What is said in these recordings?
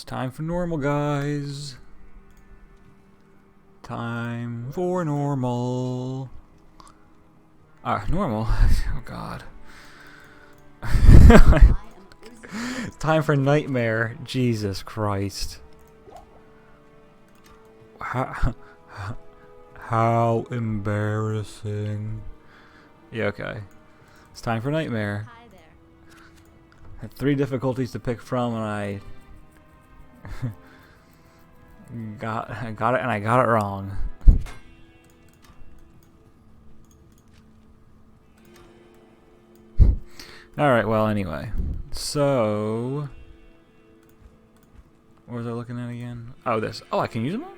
time for normal, guys. Time for normal. Normal? Oh god. Time for nightmare. Jesus Christ. How embarrassing. Yeah, okay. It's time for nightmare. Hi there. Had 3 difficulties to pick from, and I got it, and I got it wrong. Alright, well, anyway. So, what was I looking at again? Oh, this. Oh, I can use them all?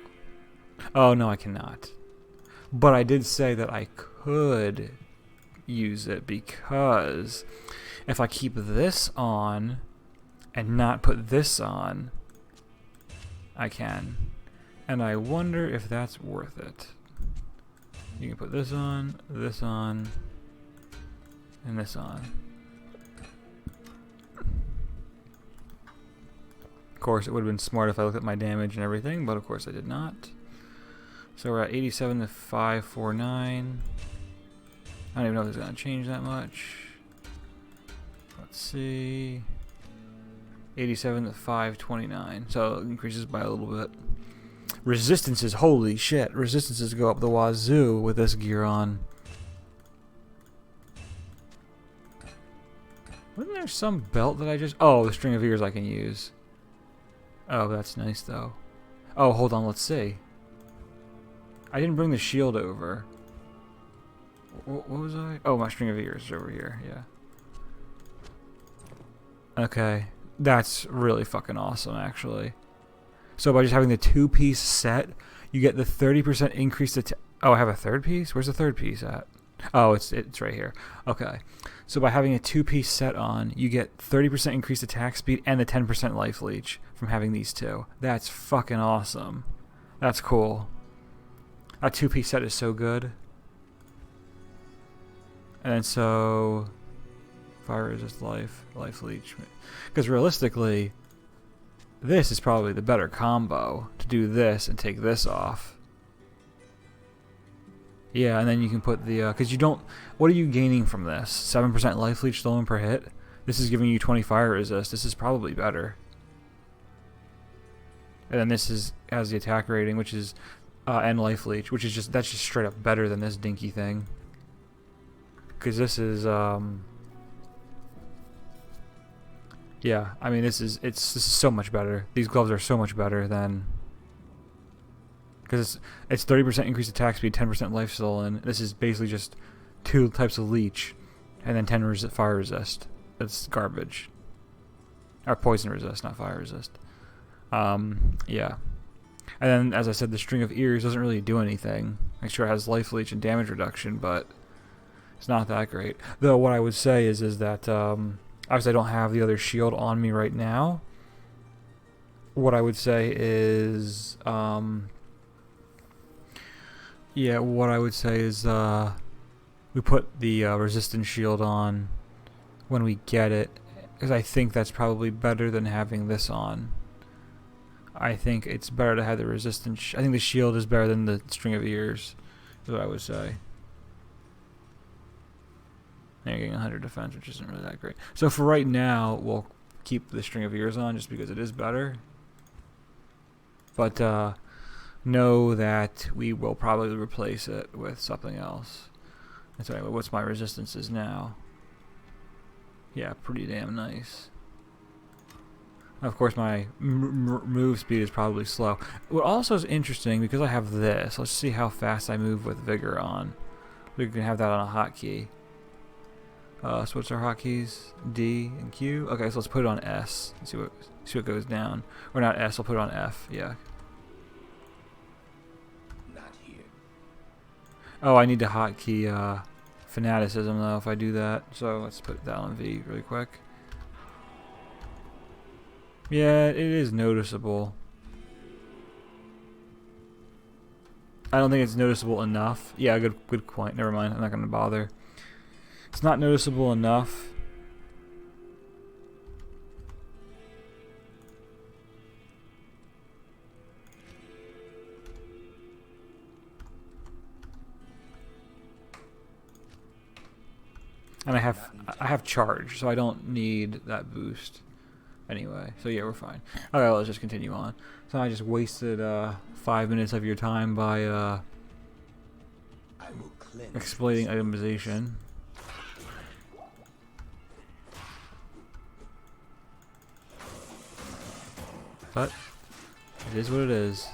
Oh, no, I cannot. But I did say that I could use it because if I keep this on and not put this on, I can. And I wonder if that's worth it. You can put this on, and this on. Of course, it would have been smart if I looked at my damage and everything, but of course I did not. So we're at 87 to 549. I don't even know if it's going to change that much. Let's see. 87 to 529. So it increases by a little bit. Resistances, holy shit. Resistances go up the wazoo with this gear on. Wasn't there some belt that I just... Oh, the string of ears I can use. Oh, that's nice though. Oh, hold on, let's see. I didn't bring the shield over. What was I? Oh, my string of ears is over here, yeah. Okay, that's really fucking awesome, actually. So by just having the 2-piece set, you get the 30% increase to... Oh, I have a third piece? Where's the third piece at? Oh, it's right here. Okay. So by having a 2-piece set on, you get 30% increased attack speed and the 10% life leech from having these two. That's fucking awesome. That's cool. That 2-piece set is so good. And so... Fire resist life leech. Because realistically, this is probably the better combo to do this and take this off. Yeah, and then you can put the... Because you don't... What are you gaining from this? 7% life leech stolen per hit? This is giving you 20 fire resist. This is probably better. And then this has the attack rating, which is... and life leech, which is just... That's just straight up better than this dinky thing. Because this is... Yeah, I mean, this is so much better. These gloves are so much better than... Because it's 30% increased attack speed, 10% life stolen. This is basically just 2 types of leech, and then 10 fire resist. That's garbage. Or poison resist, not fire resist. Yeah. And then, as I said, the string of ears doesn't really do anything. It sure has life leech and damage reduction, but it's not that great. Though what I would say is that obviously I don't have the other shield on me right now. What I would say is yeah, what I would say is we put the resistance shield on when we get it, because I think that's probably better than having this on. I think it's better to have the resistance. I think the shield is better than the string of ears, is what I would say. And you're getting 100 defense, which isn't really that great. So for right now, we'll keep the string of ears on just because it is better. But know that we will probably replace it with something else. And so anyway, what's my resistances now? Yeah, pretty damn nice. Of course, my move speed is probably slow. What also is interesting, because I have this, let's see how fast I move with Vigor on. We can have that on a hotkey. So what's our hotkeys? D and Q. Okay, so let's put it on S and see what goes down. Or not S, I'll put it on F. Yeah. Not here. Oh, I need to hotkey Fanaticism though if I do that. So let's put that on V really quick. Yeah, it is noticeable. I don't think it's noticeable enough. Yeah, good point. Never mind. I'm not going to bother. It's not noticeable enough. And I have charge, so I don't need that boost anyway. So yeah, we're fine. Okay, let's just continue on. So I just wasted 5 minutes of your time by exploiting itemization. But it is what it is.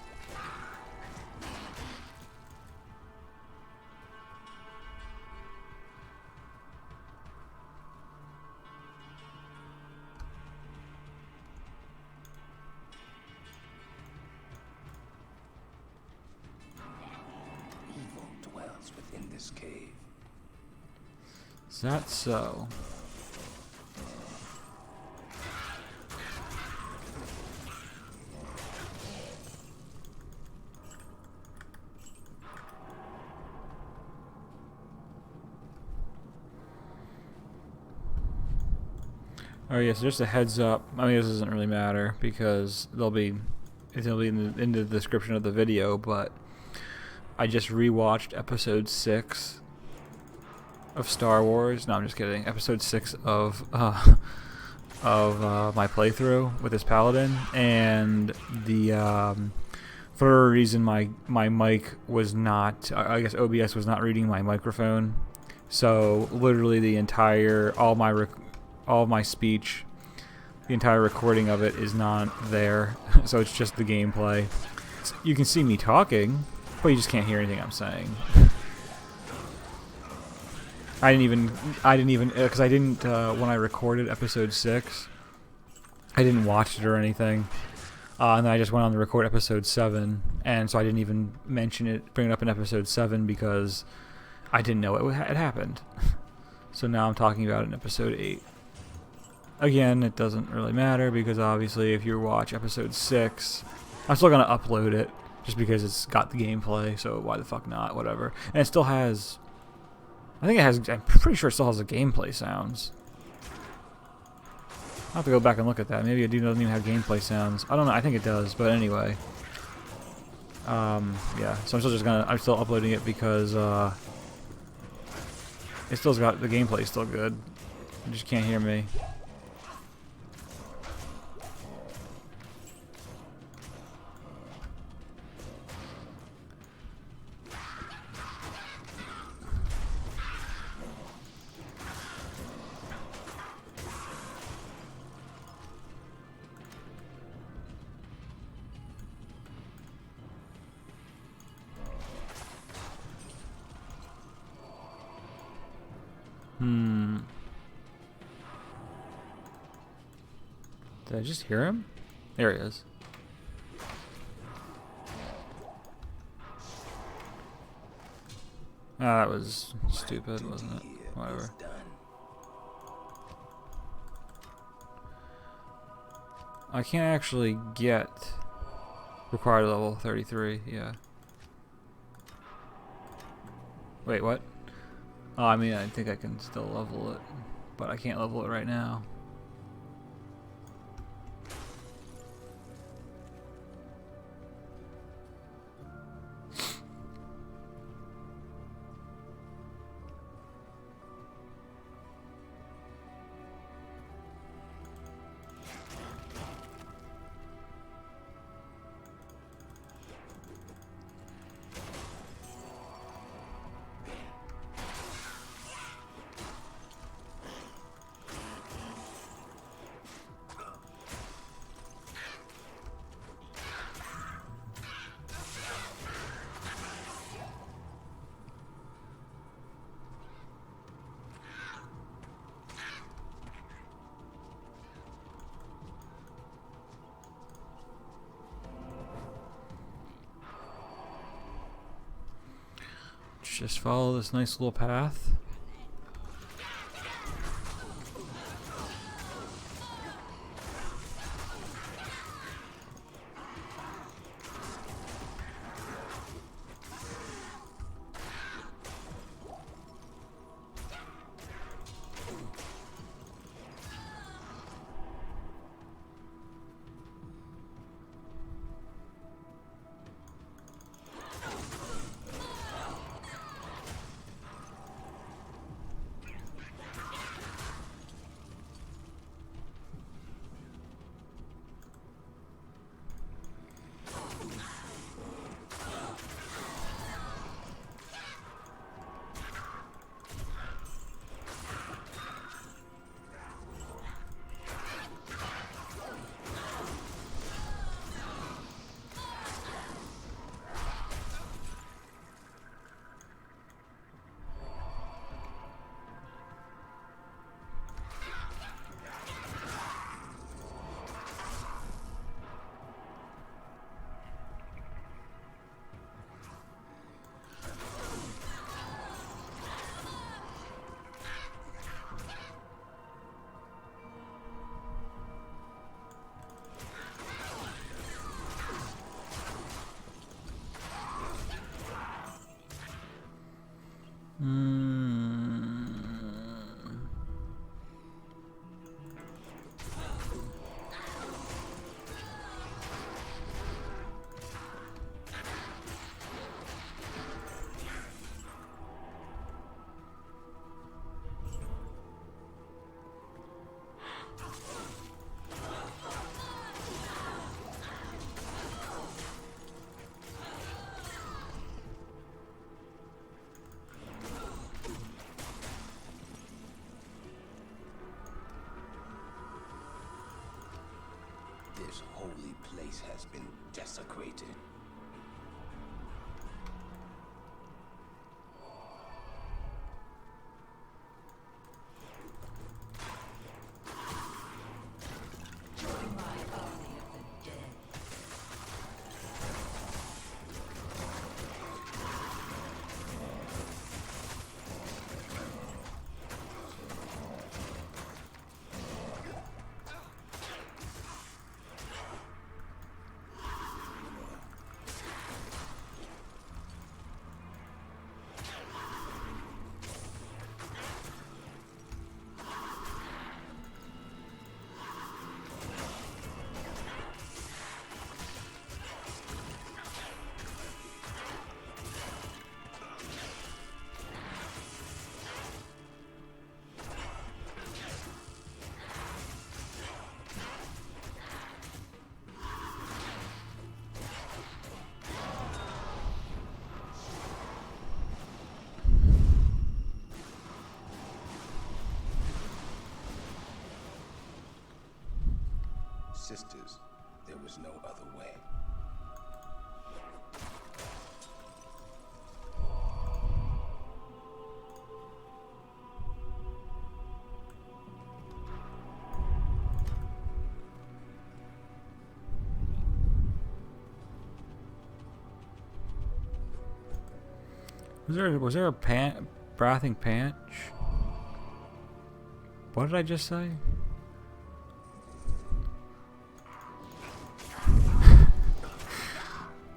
Is that so? Oh yeah, so just a heads up. I mean, this doesn't really matter because it'll be in the description of the video. But I just rewatched episode 6 of Star Wars. No, I'm just kidding. Episode 6 of my playthrough with this paladin, and the for a reason my mic was not. I guess OBS was not reading my microphone, so literally the entire all my speech, the entire recording of it is not there. So it's just the gameplay. You can see me talking, but you just can't hear anything I'm saying. I didn't even because I didn't when I recorded episode 6, I didn't watch it or anything, and then I just went on to record episode 7, and so I didn't even mention it, bring it up in episode 7 because I didn't know it happened. So now I'm talking about it in episode 8. Again, it doesn't really matter because obviously if you watch episode 6, I'm still gonna upload it just because it's got the gameplay. So why the fuck not? Whatever. And it still has. I think it has. I'm pretty sure it still has the gameplay sounds. I'll have to go back and look at that. Maybe it doesn't even have gameplay sounds. I don't know. I think it does. But anyway. Yeah. So I'm still uploading it because it still's got the gameplay still good. You just can't hear me. Did I just hear him? There he is. Ah, that was stupid, wasn't it? Whatever. I can't actually get required level 33, yeah. Wait, what? Oh, I mean, I think I can still level it, but I can't level it right now. Just follow this nice little path. this holy place has been desecrated. Sisters, there was no other way. Was there a breathing panch? What did I just say?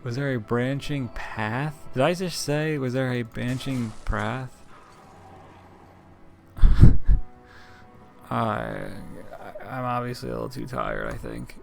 Was there a branching path? Did I just say, was there a branching path? I'm obviously a little too tired, I think.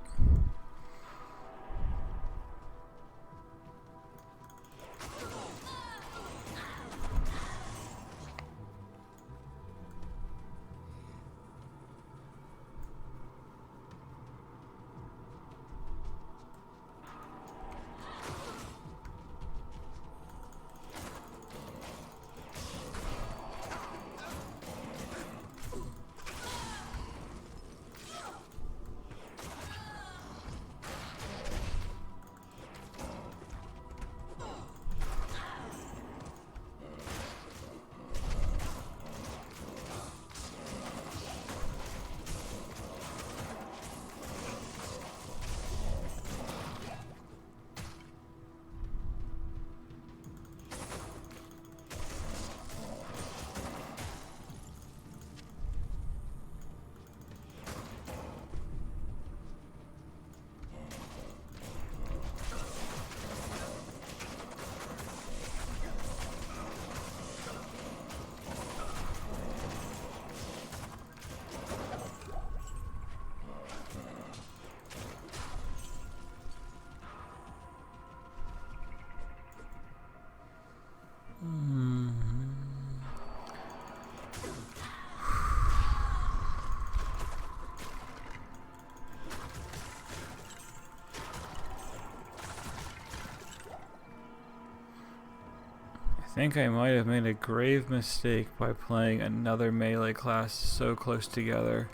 I think I might have made a grave mistake by playing another melee class so close together.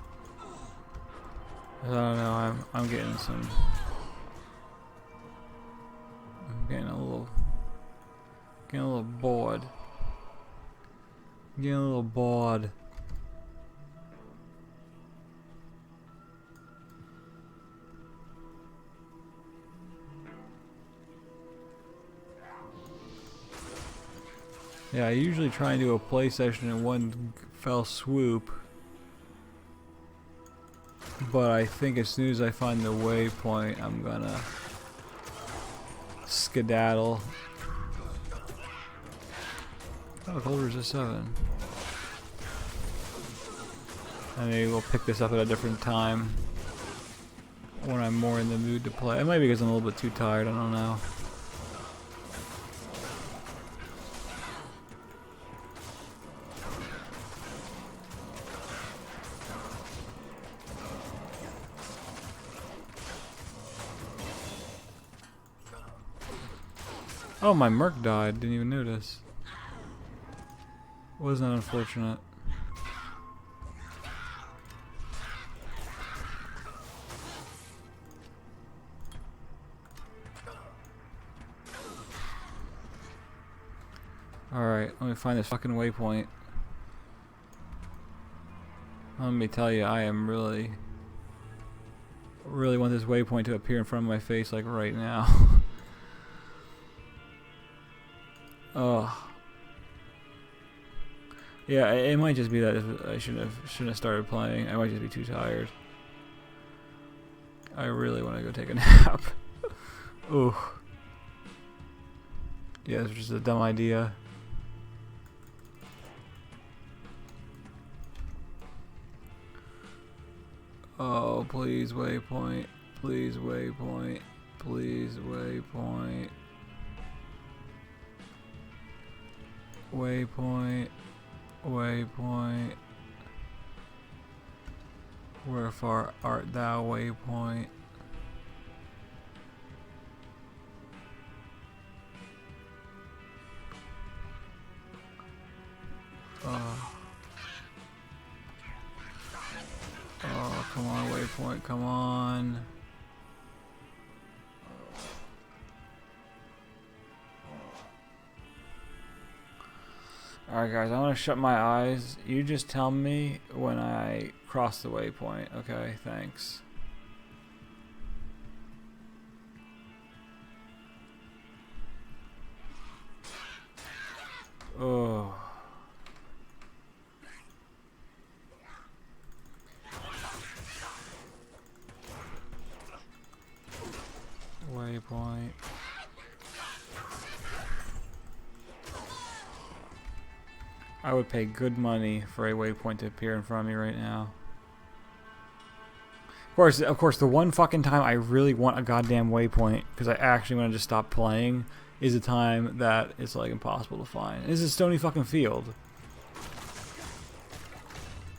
I don't know, I'm getting some... I'm getting a little bored. Getting a little bored. Yeah, I usually try and do a play session in one fell swoop. But I think as soon as I find the waypoint, I'm gonna skedaddle. Oh, gold resist 7. And maybe we'll pick this up at a different time when I'm more in the mood to play. It might be because I'm a little bit too tired, I don't know. Oh, my merc died. Didn't even notice. Wasn't that unfortunate? Alright, let me find this fucking waypoint. Let me tell you, I am really want this waypoint to appear in front of my face like right now. Oh. Yeah, it might just be that I shouldn't have started playing. I might just be too tired. I really want to go take a nap. Ooh. Yeah, it's just a dumb idea. Oh, please waypoint. Please waypoint. Please waypoint. Waypoint. Waypoint. Wherefore art thou, waypoint? Oh, come on, waypoint, come on. Alright guys, I'm gonna shut my eyes. You just tell me when I cross the waypoint. Okay, thanks. Oh. Waypoint. I would pay good money for a waypoint to appear in front of me right now. Of course, the one fucking time I really want a goddamn waypoint, because I actually want to just stop playing, is the time that it's like impossible to find. This is a stony fucking field.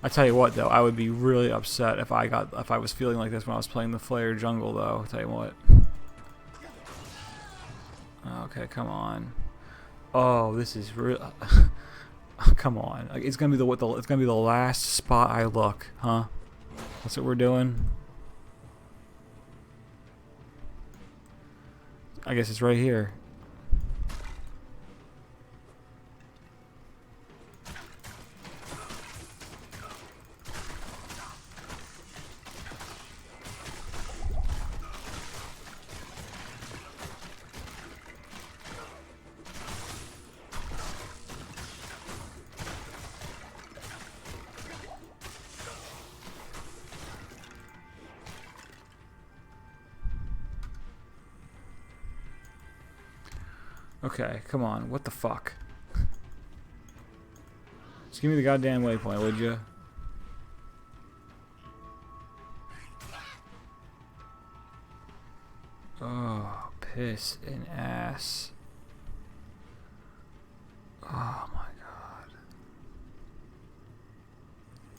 I tell you what, though, I would be really upset if I was feeling like this when I was playing the Flare Jungle, though. I'll tell you what. Okay, come on. Oh, this is real. Come on. Like, it's gonna be it's gonna be the last spot I look, huh? That's what we're doing. I guess it's right here. Okay, come on. What the fuck? Just give me the goddamn waypoint, would you? Oh, piss and ass. Oh my god.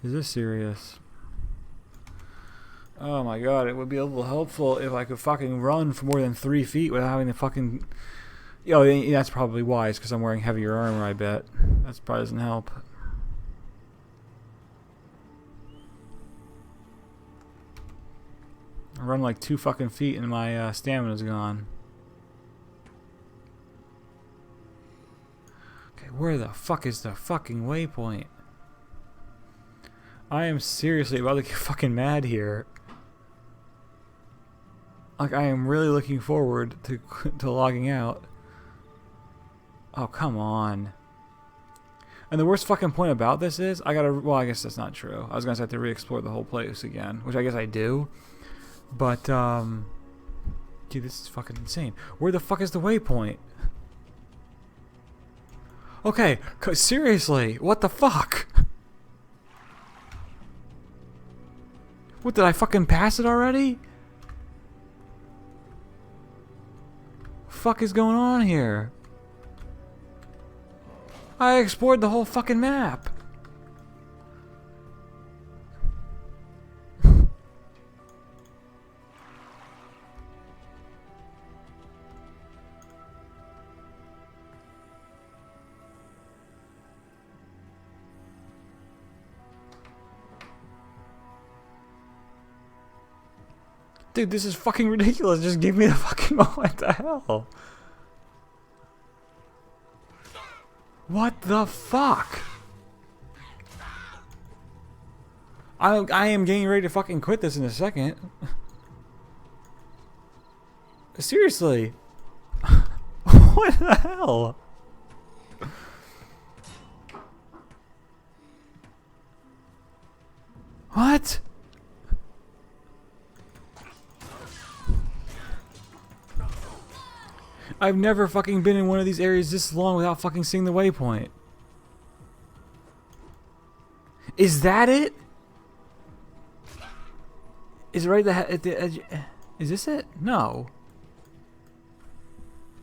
Is this serious? Oh my god, it would be a little helpful if I could fucking run for more than 3 feet without having to fucking... Yo, that's probably wise because I'm wearing heavier armor, I bet. That probably doesn't help. I run like 2 fucking feet and my stamina's gone. Okay, where the fuck is the fucking waypoint? I am seriously about to get fucking mad here. Like, I am really looking forward to logging out. Oh, come on. And the worst fucking point about this is, well, I guess that's not true. I was gonna have to re-explore the whole place again, which I guess I do. But, dude, this is fucking insane. Where the fuck is the waypoint? Okay, seriously, what the fuck? What, did I fucking pass it already? Fuck is going on here? I explored the whole fucking map. Dude, this is fucking ridiculous. Just give me the fucking... what the hell? What the fuck? I am getting ready to fucking quit this in a second. Seriously. What the hell? What? I've never fucking been in one of these areas this long without fucking seeing the waypoint. Is that it? Is it right at the edge? Is this it? No.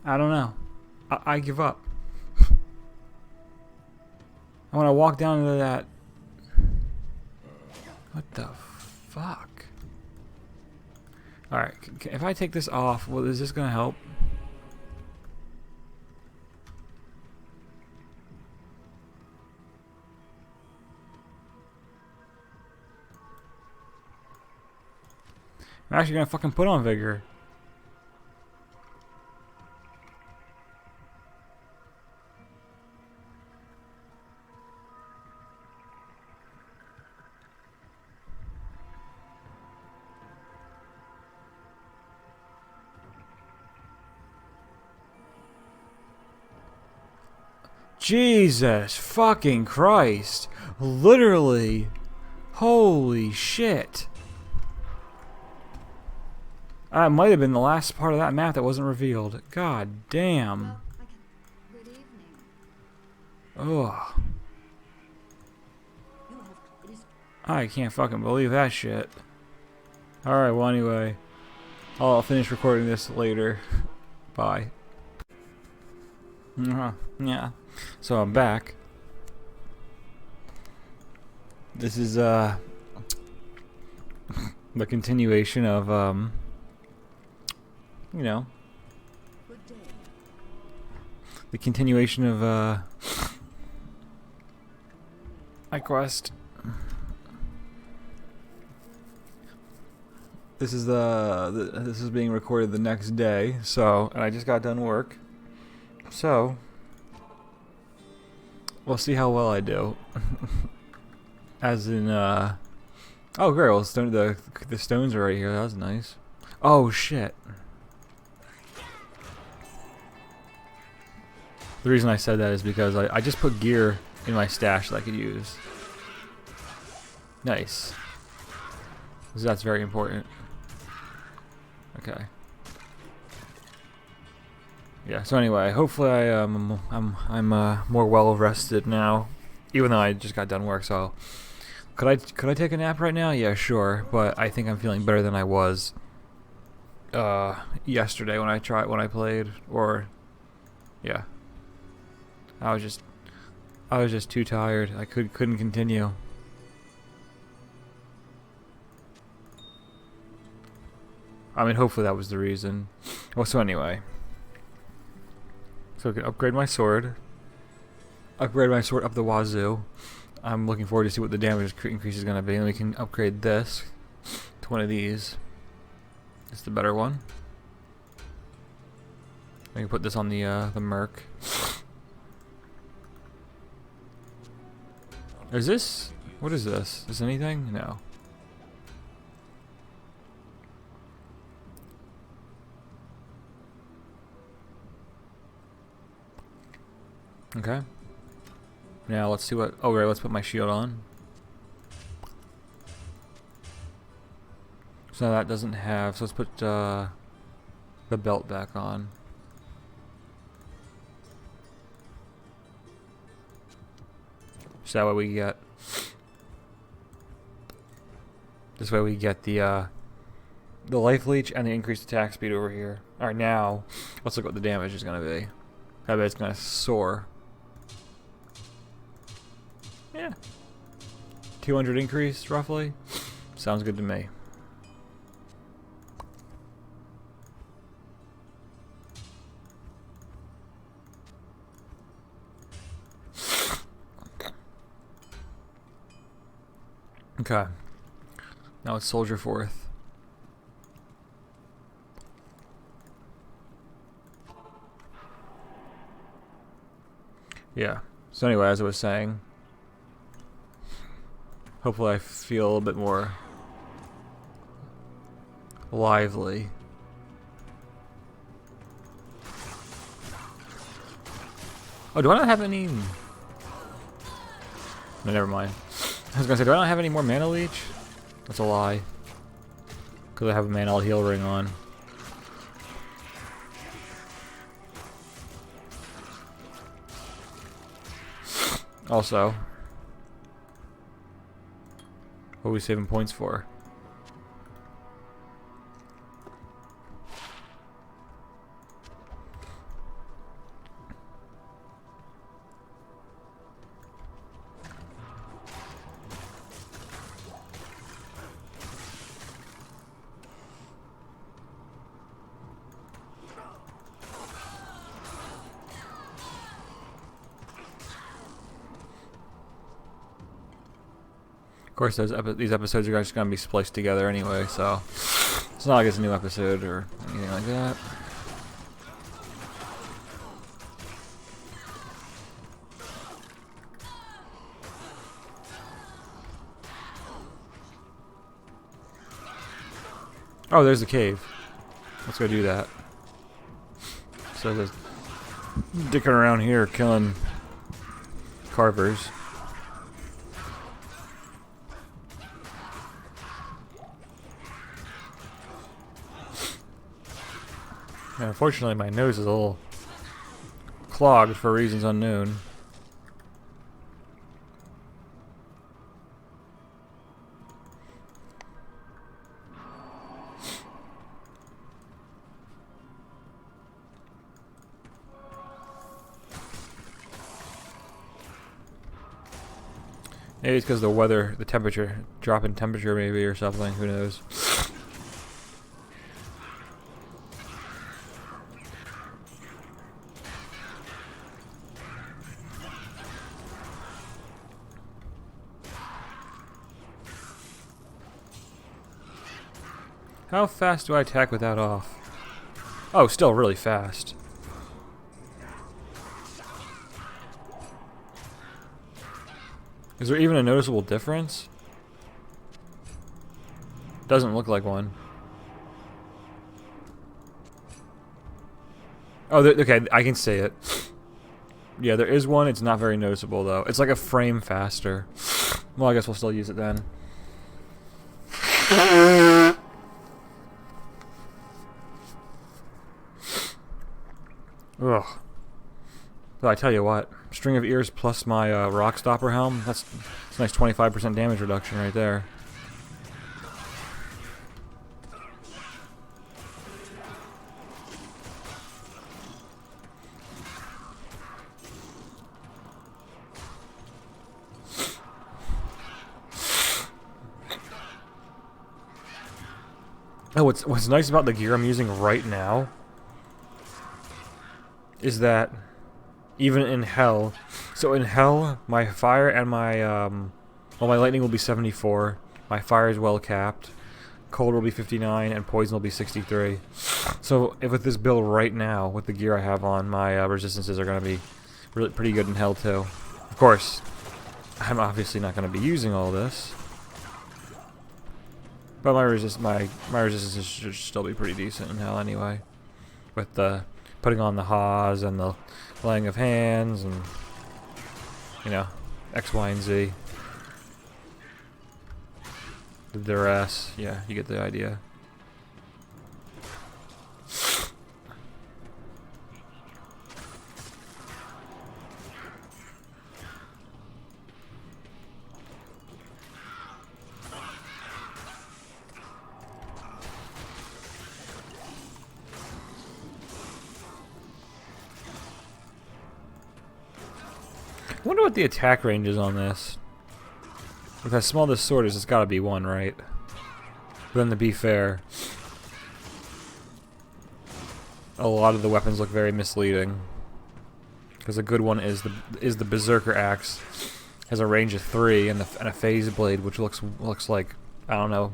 I don't know. I give up. I want to walk down into that. What the fuck? Alright, if I take this off, well, is this going to help? I'm actually going to fucking put on vigor. Jesus fucking Christ. Literally. Holy shit. That might have been the last part of that map that wasn't revealed. God damn. Ugh. I can't fucking believe that shit. Alright, well anyway. I'll finish recording this later. Bye. Yeah. So I'm back. This is the continuation of you know, the continuation of my quest. This is this is being recorded the next day, so, and I just got done work, so we'll see how well I do. As in, oh great, well, the stones are right here. That was nice. Oh shit. The reason I said that is because I just put gear in my stash that I could use. Nice. So that's very important. Okay. Yeah. So anyway, hopefully I'm more well rested now, even though I just got done work. So could I take a nap right now? Yeah, sure. But I think I'm feeling better than I was yesterday when I played, or yeah. I was just too tired. I couldn't continue. I mean, hopefully that was the reason. Well, so anyway. So I can upgrade my sword. Upgrade my sword up the wazoo. I'm looking forward to see what the damage increase is going to be. And we can upgrade this to one of these. It's the better one. We can put this on the merc. Is this... What is this? Is this anything? No. Okay. Now let's see what... Oh, right, let's put my shield on. So that doesn't have... So let's put the belt back on. So that way we get... This way we get the life leech and the increased attack speed over here. Alright, now let's look what the damage is going to be. I bet it's going to soar. Yeah. 200 increase, roughly. Sounds good to me. Okay. Now it's soldier forth. Yeah. So anyway, as I was saying, hopefully I feel a little bit more lively. Oh, do I not have any... No, never mind. I was gonna say, do I not have any more mana leech? That's a lie. Because I have a mana heal ring on. Also, what are we saving points for? Of course, these episodes are just going to be spliced together anyway, so it's not like it's a new episode or anything like that. Oh, there's the cave. Let's go do that. So there's dicking around here killing carvers. And unfortunately, my nose is a little clogged for reasons unknown. Maybe it's because the weather, the temperature, drop in temperature maybe or something, who knows. How fast do I attack with that off? Oh, still really fast. Is there even a noticeable difference? Doesn't look like one. Oh, okay, I can see it. Yeah, there is one. It's not very noticeable, though. It's like a frame faster. Well, I guess we'll still use it then. Ugh. But I tell you what, string of ears plus my rock stopper helm, that's a nice 25% damage reduction right there. Oh, what's nice about the gear I'm using right now is that even in Hell, so in Hell, my fire and my, well, my lightning will be 74, my fire is well capped, cold will be 59, and poison will be 63. So, if with this build right now, with the gear I have on, my resistances are going to be really pretty good in Hell too. Of course, I'm obviously not going to be using all this, but my resistances should still be pretty decent in Hell anyway, with the putting on the Haas and the laying of hands and, you know, X, Y, and Z. The duress, yeah, you get the idea. I wonder what the attack range is on this. With how small this sword is, it's gotta be 1, right? But then to be fair, a lot of the weapons look very misleading. Because a good one is the Berserker Axe. Has a range of 3, and a Phase Blade, which looks like, I don't know,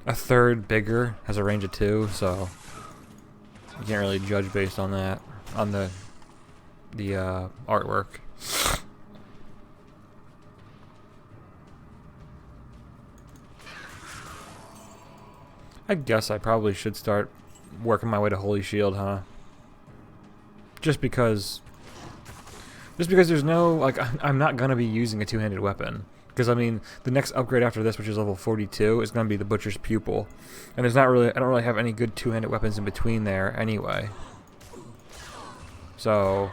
a third bigger, has a range of 2, so you can't really judge based on that, on the artwork. I guess I probably should start working my way to Holy Shield, huh? Just because there's no, like, I'm not gonna be using a two-handed weapon. Because, I mean, the next upgrade after this, which is level 42, is gonna be the Butcher's Pupil. And there's not really, I don't really have any good two-handed weapons in between there anyway. So,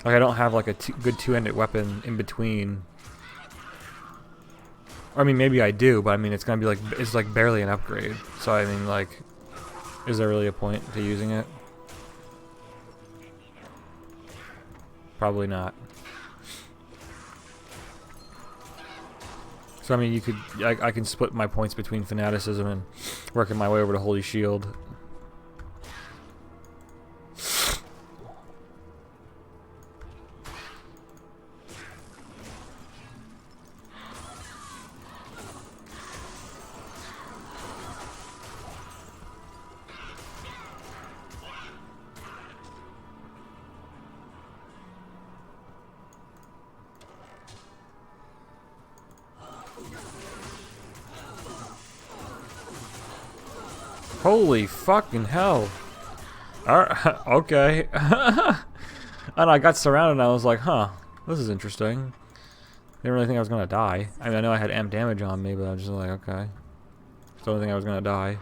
like, I don't have, like, a good two-handed weapon in between. Or, I mean, maybe I do, but, I mean, it's gonna be, like, it's, like, barely an upgrade. So, I mean, like, is there really a point to using it? Probably not. So, I mean, you could, I can split my points between Fanaticism and working my way over to Holy Shield. Holy fucking hell. Okay. And I got surrounded and I was like, huh, this is interesting. Didn't really think I was gonna die. I mean, I know I had amp damage on me, but I was just like, okay. Don't think I was gonna die.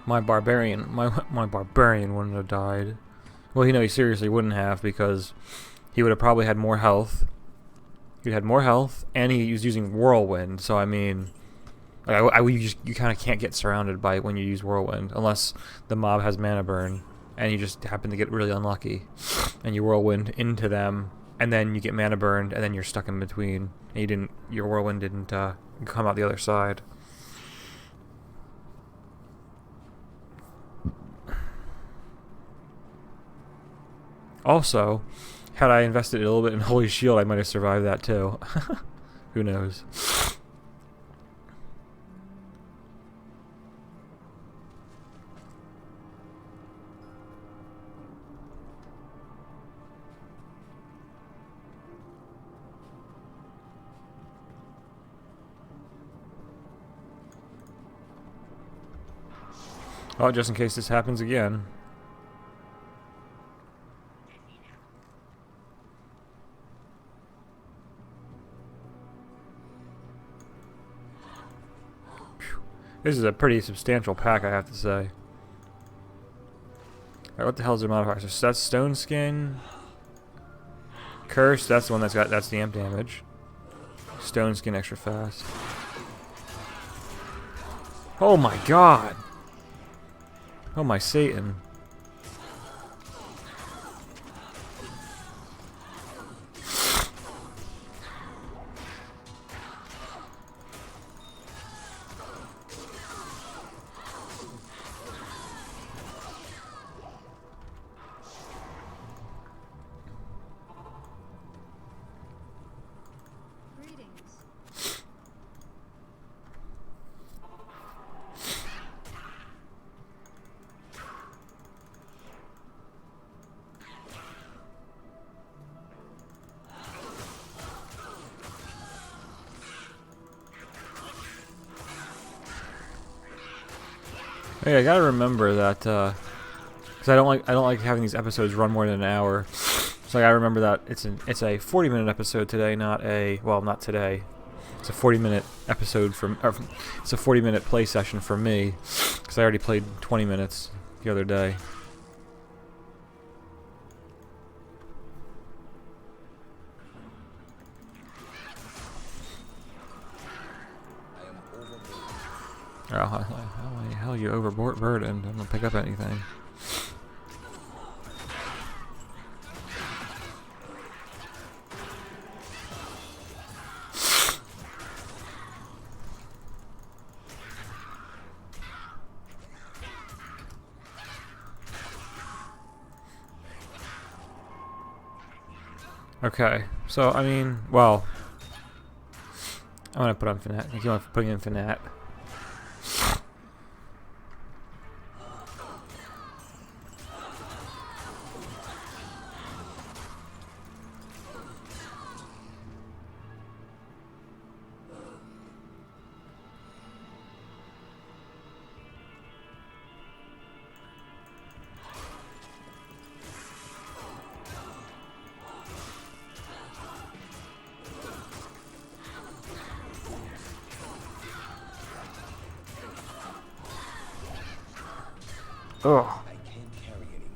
My barbarian wouldn't have died. Well, you know, he seriously wouldn't have, because he would have probably had more health. He had more health, and he was using Whirlwind. So I mean, like, you kind of can't get surrounded by it when you use Whirlwind, unless the mob has mana burn, and you just happen to get really unlucky, and you Whirlwind into them, and then you get mana burned, and then you're stuck in between. And your Whirlwind didn't come out the other side. Also, had I invested a little bit in Holy Shield, I might have survived that too. Who knows? Well, just in case this happens again. This is a pretty substantial pack, I have to say. Alright, what the hell is their modifier? So that's Stone Skin. Curse, that's the one that's the amp damage. Stone Skin extra fast. Oh my god! Oh my Satan. Hey, I gotta remember that, because I don't like having these episodes run more than an hour. So I gotta remember that it's a 40-minute episode today, not today. It's a 40-minute episode it's a 40-minute play session for me, because I already played 20 minutes the other day. Oh, how the hell are you overburdened? I don't pick up anything. Okay, so I mean, well, I'm gonna put on Fanat. I keep on putting in Fanat. Oh. I can't carry anymore.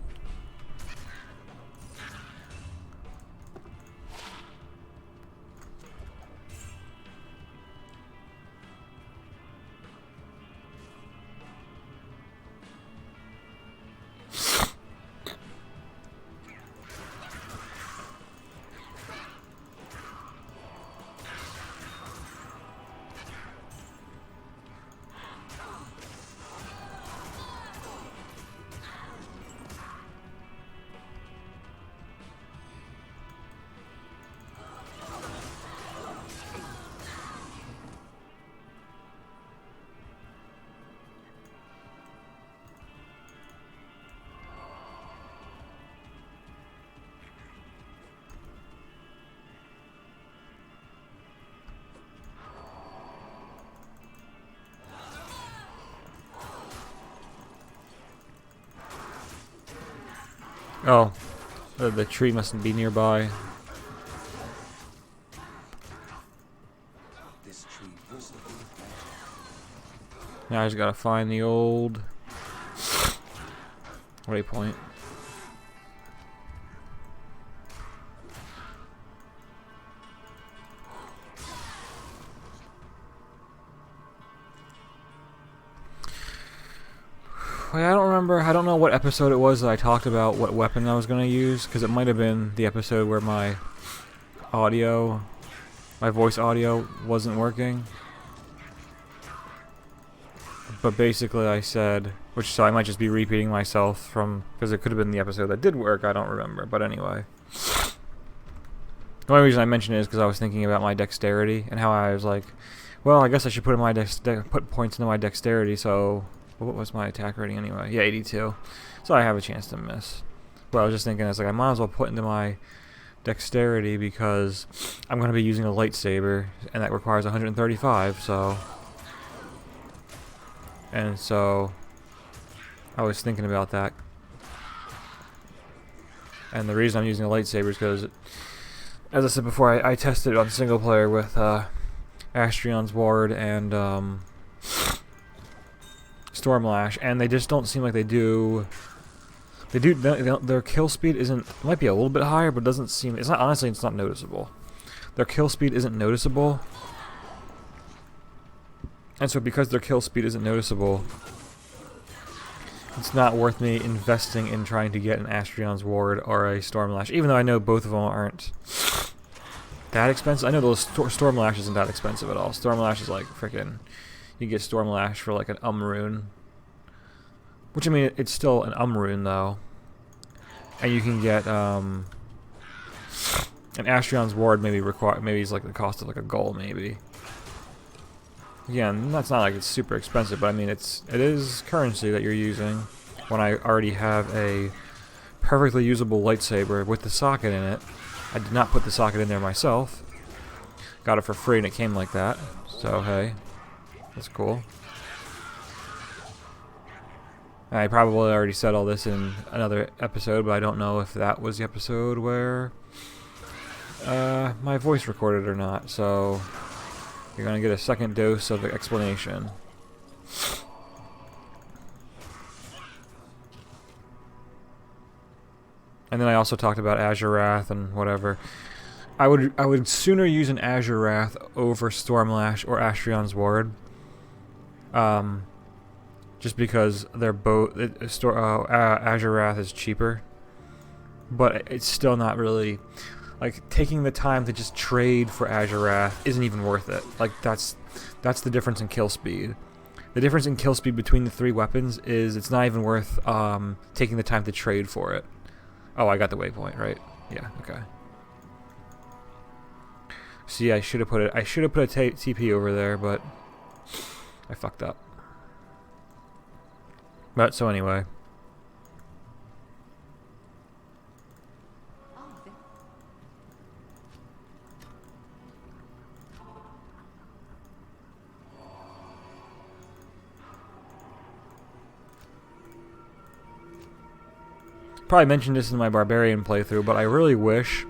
Oh, the tree mustn't be nearby. This tree visibly Now I just gotta find the old waypoint. Wait, I don't remember. I don't know what episode it was that I talked about what weapon I was gonna use, because it might have been the episode where my voice audio wasn't working. But basically I said, so I might just be repeating myself from, because it could have been the episode that did work, I don't remember, but anyway. The only reason I mentioned it is because I was thinking about my dexterity, and how I was like, well, I guess I should put in my put points into my dexterity, so what was my attack rating anyway? Yeah, 82. So I have a chance to miss. But I was just thinking, I was like, I might as well put into my dexterity because I'm going to be using a lightsaber, and that requires 135, so... And so I was thinking about that. And the reason I'm using a lightsaber is because, as I said before, I tested it on single player with Astrion's Ward and Stormlash, and they just don't seem like they do. Their kill speed isn't. It might be a little bit higher, but it doesn't seem. It's not. Honestly, it's not noticeable. Their kill speed isn't noticeable. And so because their kill speed isn't noticeable, it's not worth me investing in trying to get an Astrion's Ward or a Stormlash, even though I know both of them aren't that expensive. I know the Stormlash isn't that expensive at all. Stormlash is like freaking... You get Stormlash for like an rune. Which, I mean, it's still an rune though. And you can get an Astrion's Ward maybe it's like the cost of like a gold maybe. Again, that's not like it's super expensive, but I mean it is currency that you're using when I already have a perfectly usable lightsaber with the socket in it. I did not put the socket in there myself. Got it for free and it came like that. So hey, that's cool. I probably already said all this in another episode, but I don't know if that was the episode where my voice recorded or not, so you're going to get a second dose of explanation. And then I also talked about Azure Wrath and whatever. I would sooner use an Azure Wrath over Stormlash or Astrion's Ward. Just because they're both... Azure Wrath is cheaper. But it's still not really... Like, taking the time to just trade for Azure Wrath isn't even worth it. Like, that's the difference in kill speed. The difference in kill speed between the three weapons is it's not even worth taking the time to trade for it. Oh, I got the waypoint, right? Yeah, okay. See, I should have put a TP over there, but I fucked up. But so anyway. Probably mentioned this in my Barbarian playthrough, but I really wish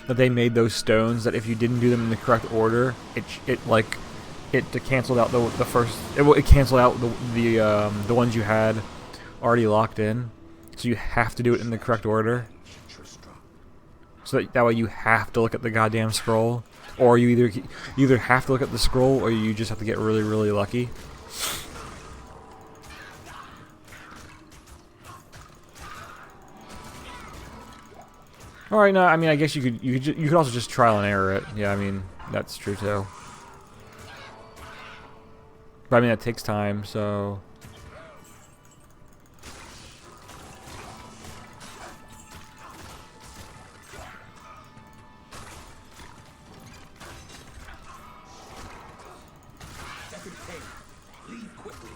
that they made those stones that if you didn't do them in the correct order, it canceled out the first. It canceled out the ones you had already locked in, so you have to do it in the correct order. So that way you have to look at the goddamn scroll, or you either have to look at the scroll, or you just have to get really, really lucky. Alright, no, I mean, I guess you could also just trial and error it. Yeah, I mean, that's true too. But I mean, that takes time, so... Leave quickly.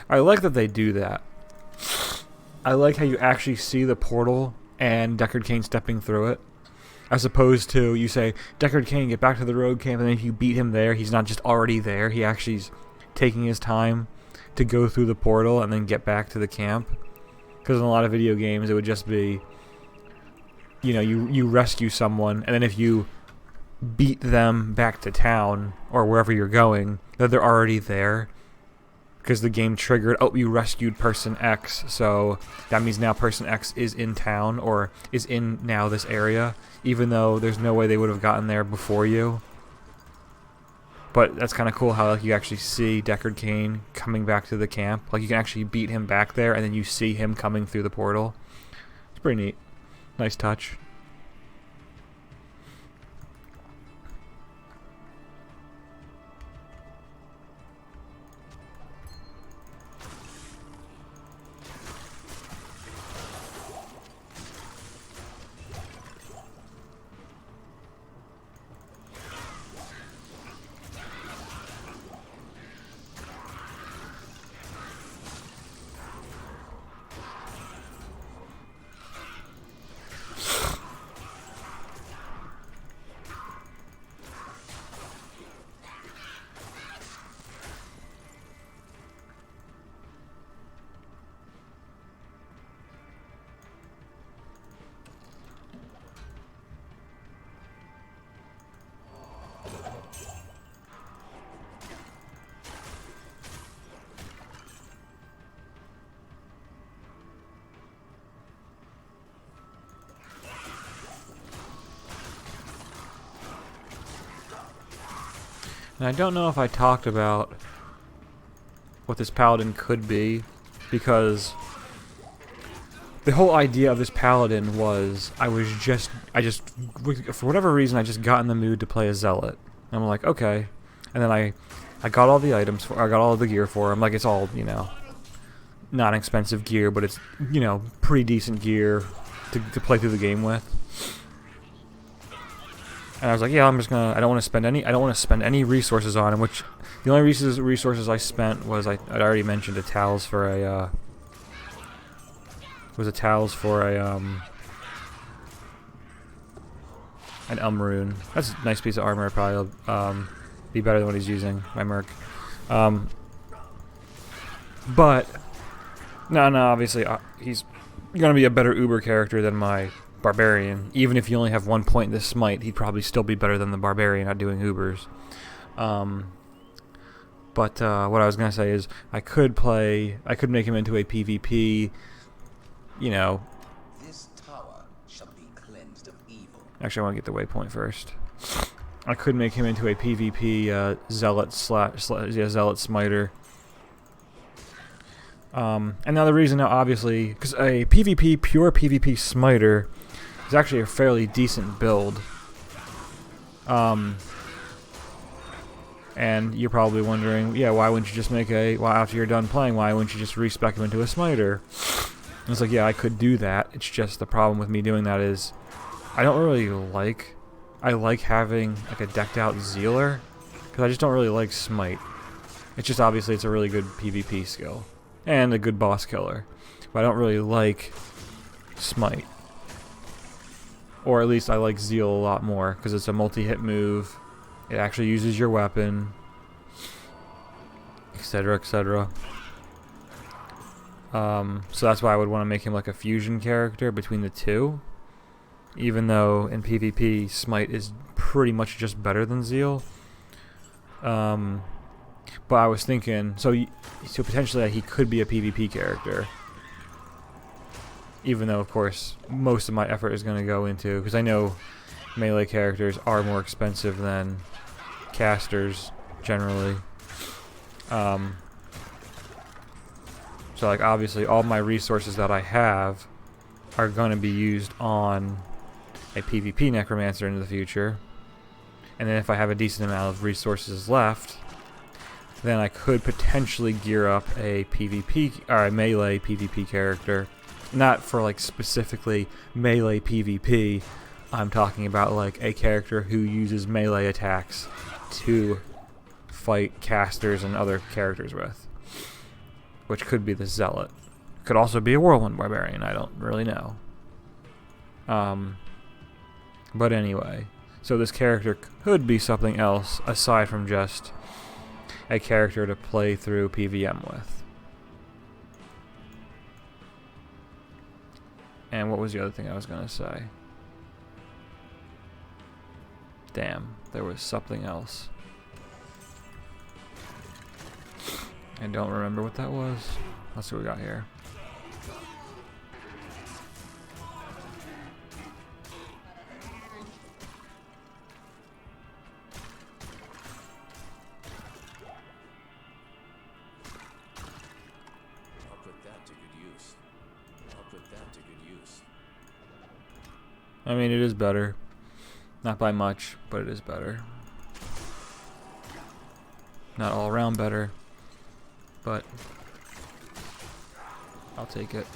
I like that they do that. I like how you actually see the portal and Deckard Cain stepping through it. As opposed to, you say, Deckard Cain, get back to the road camp, and then if you beat him there, he's not just already there. He actually's taking his time to go through the portal and then get back to the camp. Because in a lot of video games, it would just be, you know, you rescue someone, and then if you beat them back to town, or wherever you're going, that they're already there. Because the game triggered, oh, you rescued person X, so that means now person X is in town, or is in now this area, even though there's no way they would have gotten there before you. But that's kind of cool how like you actually see Deckard Cain coming back to the camp. Like you can actually beat him back there, and then you see him coming through the portal. It's pretty neat. Nice touch. And I don't know if I talked about what this paladin could be, because the whole idea of this paladin was I just for whatever reason I just got in the mood to play a zealot. And I'm like, okay, and then I got all the items I got all the gear for him. Like it's all, you know, not expensive gear, but it's, you know, pretty decent gear to play through the game with. And I was like, yeah, I'm just gonna. I don't want to spend any resources on him. Which the only resources I spent was I'd already mentioned a towels for a. Was a towels for a an rune. That's a nice piece of armor. Probably be better than what he's using. My merc. But no, obviously he's gonna be a better Uber character than my barbarian. Even if you only have 1 point in this smite, he'd probably still be better than the barbarian at doing Ubers. But what I was gonna say is I could make him into a PvP. You know. This tower shall be cleansed of evil. Actually, I want to get the waypoint first. I could make him into a PvP zealot zealot smiter. And now the reason now, obviously, because a pure PvP smiter is actually a fairly decent build. And you're probably wondering, yeah, why wouldn't you just make after you're done playing, why wouldn't you just respec him into a smiter? And it's like, yeah, I could do that. It's just the problem with me doing that is I like having like a decked out Zealer, because I just don't really like smite. It's just obviously it's a really good PvP skill and a good boss killer, but I don't really like smite. Or at least I like Zeal a lot more because it's a multi-hit move. It actually uses your weapon, etc., etc. So that's why I would want to make him like a fusion character between the two. even though in PvP Smite is pretty much just better than Zeal. But I was thinking, so potentially he could be a PvP character. Even though, of course, most of my effort is going to go into, because I know melee characters are more expensive than casters generally. So like obviously all my resources that I have are going to be used on a PvP necromancer in the future. And then if I have a decent amount of resources left, then I could potentially gear up a PvP or a melee PvP character. Not for like specifically melee PvP. I'm talking about like a character who uses melee attacks to fight casters and other characters with. Which could be the Zealot. Could also be a Whirlwind Barbarian, I don't really know. But anyway, so this character could be something else aside from just a character to play through PvM with. And what was the other thing I was going to say? Damn, there was something else. I don't remember what that was. Let's see what we got here. I'll put that to good use. I'll put that to good use. I mean, it is better. Not by much, but it is better. Not all around better, but I'll take it.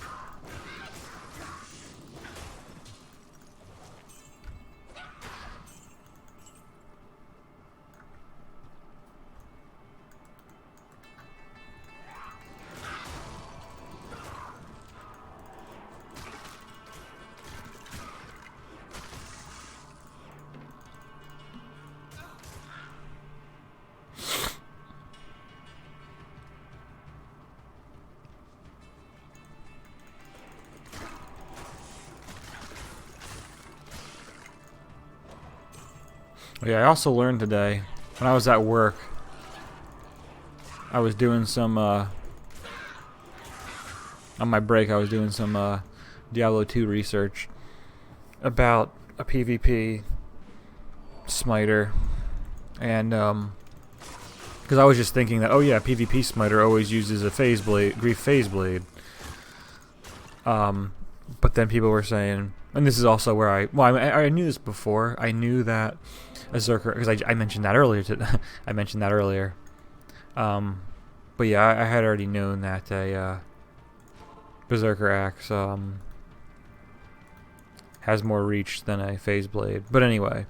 Yeah, I also learned today, when I was at work, I was doing some, on my break, I was doing some Diablo 2 research about a PvP smiter, and, because I was just thinking that, oh yeah, PvP smiter always uses a phase blade, grief phase blade, but then people were saying, and this is also where I knew this before, I knew that a Zerker, because I mentioned that earlier. I mentioned that earlier. But yeah, I had already known that a Berserker Axe has more reach than a Phase Blade. But anyway,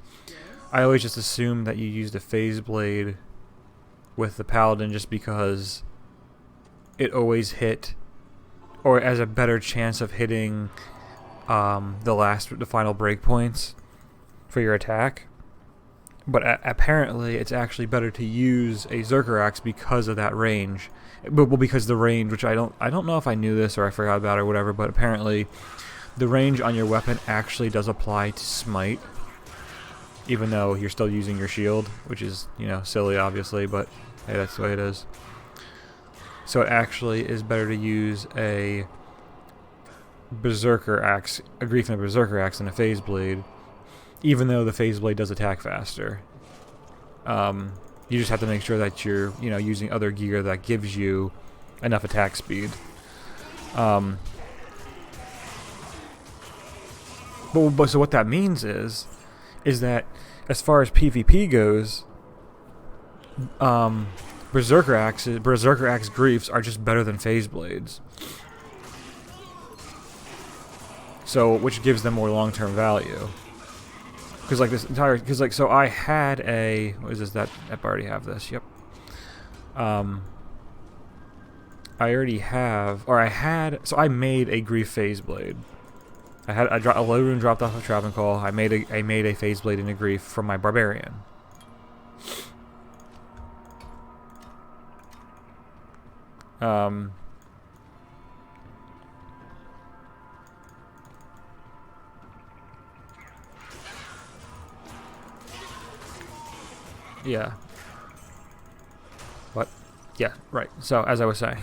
I always just assumed that you used a Phase Blade with the Paladin just because it always hit, or has a better chance of hitting the final breakpoints for your attack. But apparently, it's actually better to use a Zerker Axe because of that range. Well, because the range, which I don't know if I knew this or I forgot about it or whatever, but apparently, the range on your weapon actually does apply to Smite, even though you're still using your shield, which is, you know, silly, obviously, but hey, that's the way it is. So it actually is better to use a Berserker Axe, a Grief and a Berserker Axe, than a Phase Blade. Even though the Phase Blade does attack faster. You just have to make sure that you're, you know, using other gear that gives you enough attack speed. But so what that means is that as far as PvP goes, Berserker Axe Griefs are just better than Phase Blades. So, which gives them more long-term value. Because like this entire, because like, so I had a, what is this, that I already have this, yep. I already have, or I had, so I made a Grief Phase Blade. A low rune dropped off of Travancore. I made a Phase Blade and a Grief from my Barbarian. Yeah. What? Yeah, right. So, as I was saying.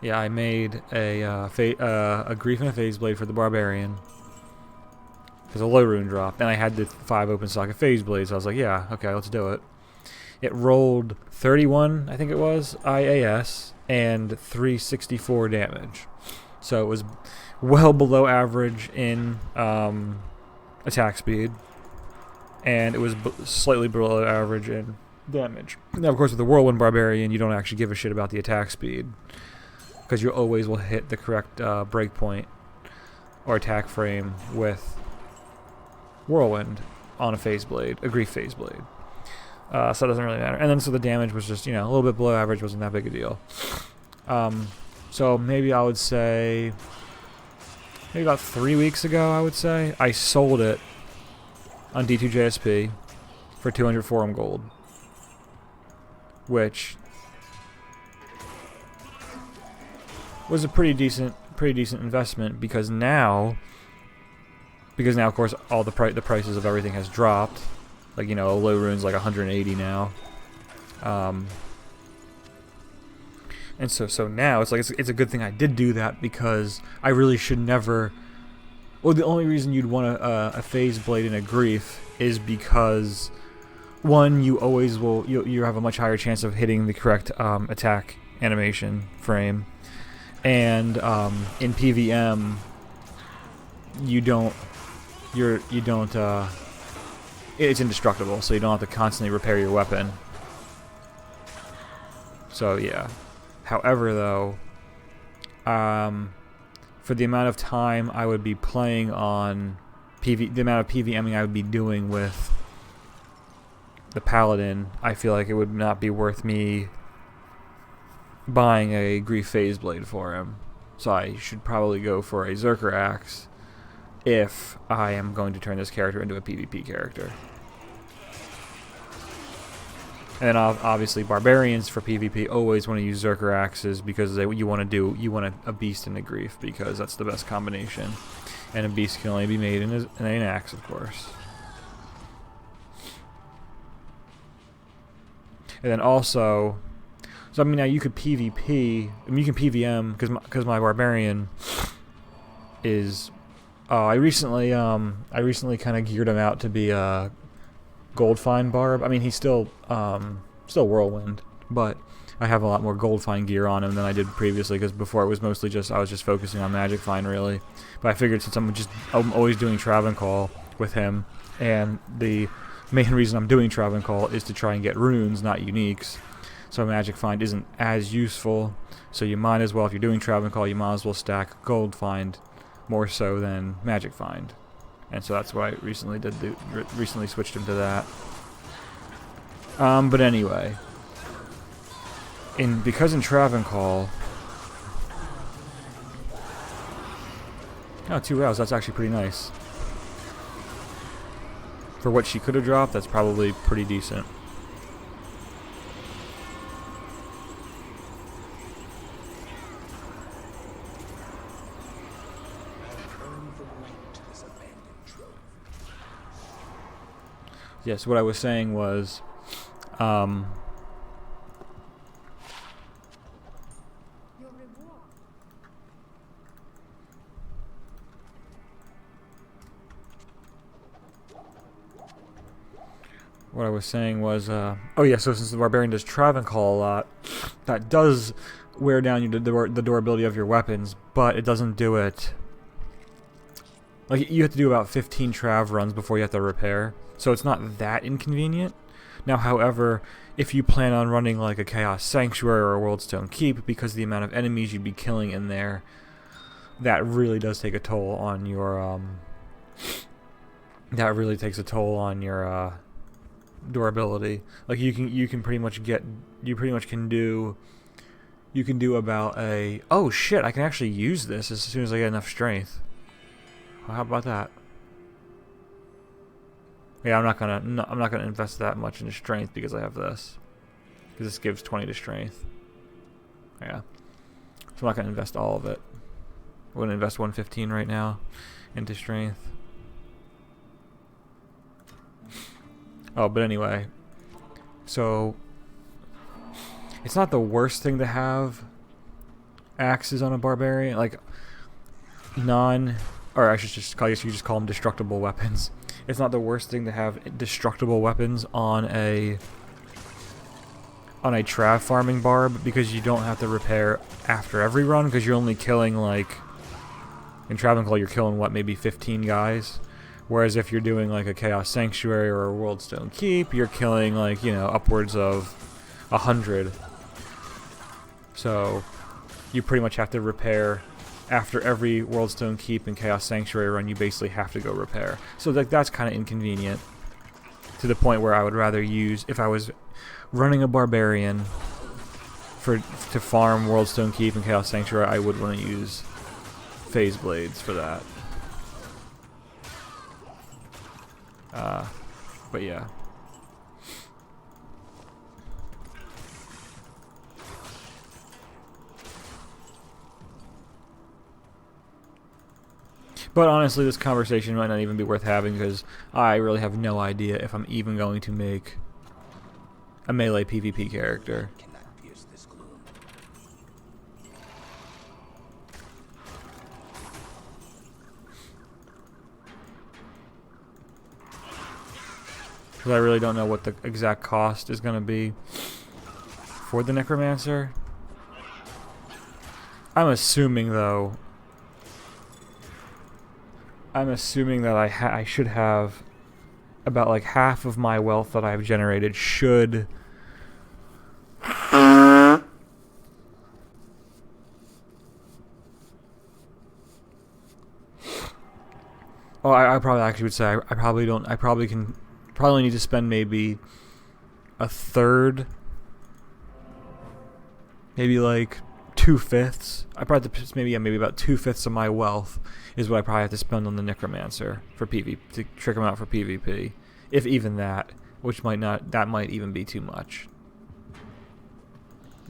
Yeah, I made a Grief and a Phase Blade for the Barbarian. Because a low rune dropped. And I had the 5 open socket Phase Blades. So I was like, yeah, okay, let's do it. It rolled 31, I think it was, IAS, and 364 damage. So it was well below average in attack speed. And it was slightly below average in damage. Now, of course, with the Whirlwind Barbarian, you don't actually give a shit about the attack speed. Because you always will hit the correct breakpoint or attack frame with Whirlwind on a Phase Blade, a Grief Phase Blade. So it doesn't really matter. And then so the damage was just, a little bit below average, wasn't that big a deal. So maybe I would say, maybe about 3 weeks ago, I would say, I sold it on D2JSP for 200 forum gold. Which was a pretty decent investment because now of course all the prices of everything has dropped. Like, low rune's like 180 now. And so now it's like it's a good thing I did do that because I really should never. Well, the only reason you'd want a Phase Blade and a Grief is because one, you always will you have a much higher chance of hitting the correct attack animation frame, and in PVM it's indestructible, so you don't have to constantly repair your weapon. So yeah. However, though, for the amount of time I would be playing on the amount of PVMing I would be doing with the Paladin, I feel like it would not be worth me buying a Grief Phase Blade for him. So I should probably go for a Zerker Axe if I am going to turn this character into a PvP character. And then obviously Barbarians for PvP always want to use Zerker Axes because you want a Beast and a Grief because that's the best combination. And a Beast can only be made in an Axe, of course. And then also, so I mean now you could PvP, I mean you can PVM because my Barbarian is. I recently kind of geared him out to be a Goldfine Barb. I mean he's still Whirlwind, but I have a lot more Goldfine gear on him than I did previously because before it was mostly I was just focusing on Magic Find really. But I figured since I'm always doing Travancore with him, and the main reason I'm doing Travancore is to try and get runes, not uniques. So Magic Find isn't as useful. So you might as well, if you're doing Travancore, you might as well stack Gold Find more so than Magic Find. And so that's why I recently switched him to that. But anyway, because in Travancore, 2 rounds, that's actually pretty nice. For what she could have dropped, that's probably pretty decent. Yes, what I was saying was, oh yeah, so since the Barbarian does Travancore a lot, that does wear down the durability of your weapons, but it doesn't do it. Like, you have to do about 15 Trav runs before you have to repair, so it's not that inconvenient. Now, however, if you plan on running like a Chaos Sanctuary or a Worldstone Keep, because of the amount of enemies you'd be killing in there, that really does take a toll on your, durability. Like, you can pretty much do about a, oh shit, I can actually use this as soon as I get enough strength. Well, how about that? Yeah, I'm not gonna invest that much into strength because I have this. Because this gives 20 to strength. Yeah. So I'm not gonna invest all of it. I'm gonna invest 115 right now into strength. Oh, but anyway. So, it's not the worst thing to have axes on a barbarian. Like, or I should just call you just call them destructible weapons. It's not the worst thing to have destructible weapons on a trav farming barb, because you don't have to repair after every run, because you're only killing, like, in Traveling Call you're killing, what, maybe 15 guys? Whereas if you're doing, like, a Chaos Sanctuary or a Worldstone Keep, you're killing, like, you know, upwards of 100. So, you pretty much have to repair after every Worldstone Keep and Chaos Sanctuary run. You basically have to go repair. So, like, that's kind of inconvenient, to the point where I would rather use, if I was running a barbarian to farm Worldstone Keep and Chaos Sanctuary, I would want to use Phase Blades for that. But yeah. But honestly, this conversation might not even be worth having, because I really have no idea if I'm even going to make a melee PvP character. Because I really don't know what the exact cost is going to be for the Necromancer. I'm assuming, though, that I should have about, like, half of my wealth that I've generated should... Oh, I probably actually would say I probably need to spend maybe a third, maybe like 2/5. I probably have to maybe about 2/5 of my wealth is what I probably have to spend on the Necromancer for PvP, to trick him out for PvP, if even that, which might even be too much.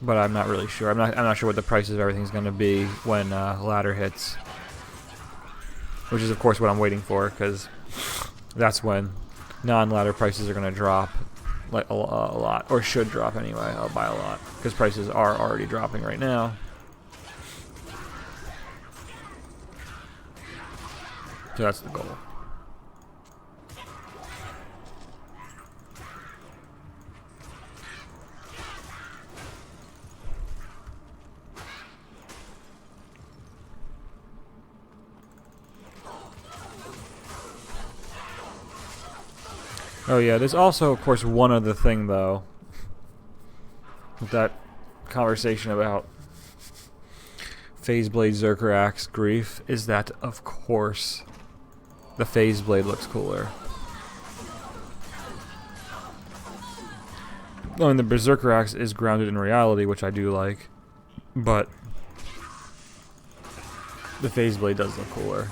But I'm not really sure. I'm not sure what the prices of everything's going to be when ladder hits, which is of course what I'm waiting for, because that's when non-ladder prices are going to drop, like a lot, or should drop anyway, by a lot, because prices are already dropping right now. So that's the goal. Oh yeah, there's also, of course, one other thing, though, with that conversation about Phase Blade Zerker Axe grief, is that, of course, the Phase Blade looks cooler. I mean, the Berserker Axe is grounded in reality, which I do like, but the Phase Blade does look cooler.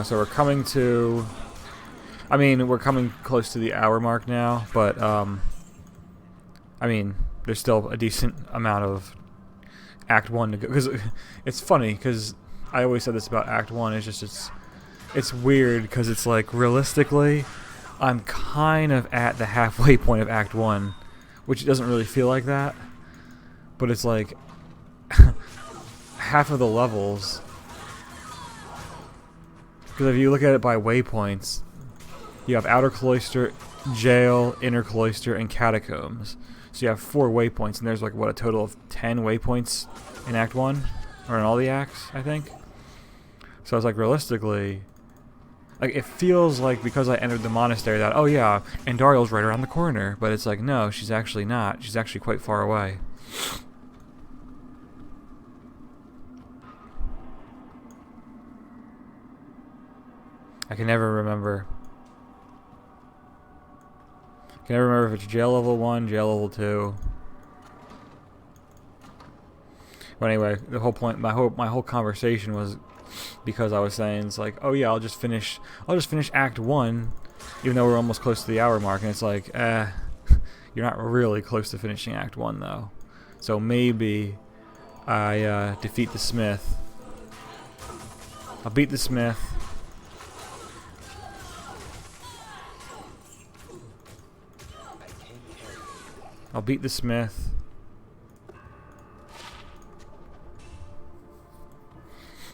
So we're coming to... I mean, we're coming close to the hour mark now, but, I mean, there's still a decent amount of Act 1 to go. Because it's funny, because I always said this about Act 1, it's just, it's weird, because it's like, realistically, I'm kind of at the halfway point of Act 1, which doesn't really feel like that, but it's like, half of the levels... Because if you look at it by waypoints, you have Outer Cloister, Jail, Inner Cloister, and Catacombs. So you have 4 waypoints, and there's like, what, a total of 10 waypoints in Act 1? Or in all the acts, I think? So it's like, realistically, like, it feels like because I entered the monastery that, oh yeah, Andariel's right around the corner. But it's like, no, she's actually not. She's actually quite far away. I can never remember. If it's jail level 1, jail level 2. But anyway, the whole point, my whole conversation was because I was saying, it's like, oh yeah, I'll just finish Act 1, Even though we're almost close to the hour mark, and it's like, you're not really close to finishing Act 1, though. So maybe I defeat the Smith. I'll beat the Smith. I'll beat the Smith.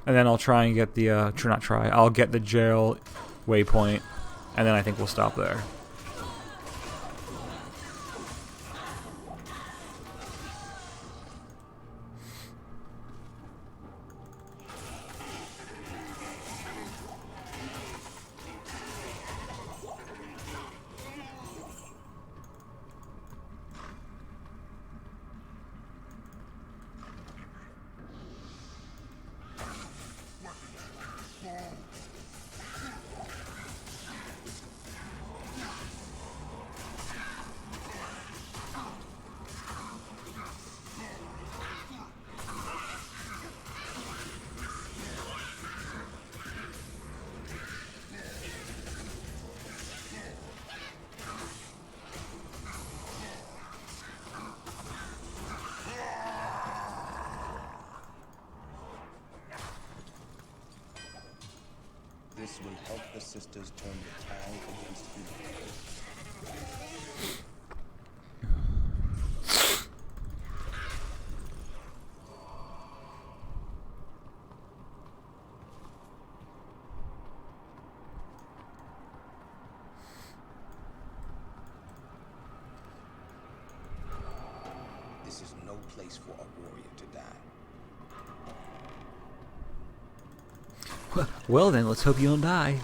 And then I'll try and get the, I'll get the jail waypoint. And then I think we'll stop there. This will help the sisters turn the tide against evil. This is no place for a warrior to die. Well then, let's hope you don't die.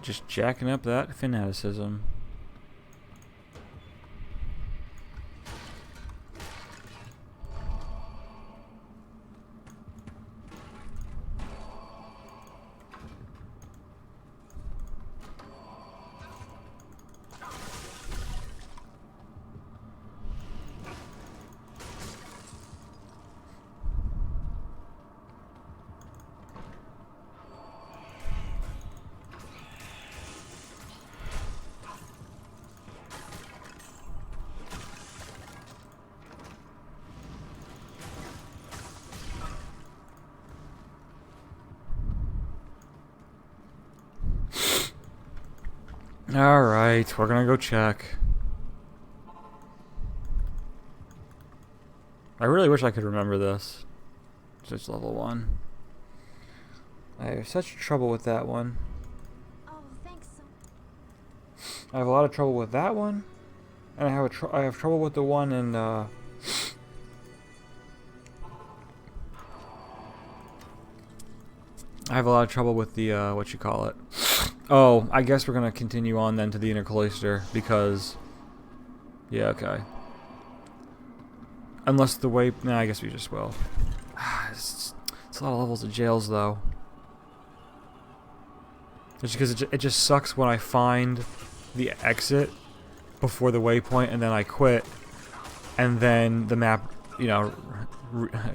Just jacking up that fanaticism. Alright, we're gonna go check. I really wish I could remember this. It's just level 1. I have such trouble with that one. Oh, thanks. I have a lot of trouble with that one. And I have trouble with the one in, I have a lot of trouble with the, what you call it. Oh, I guess we're gonna continue on then to the inner cloister, because... Yeah, okay. Unless the way... Nah, I guess we just will. It's a lot of levels of jails, though. Just because it just sucks when I find the exit before the waypoint, and then I quit, and then the map, you know,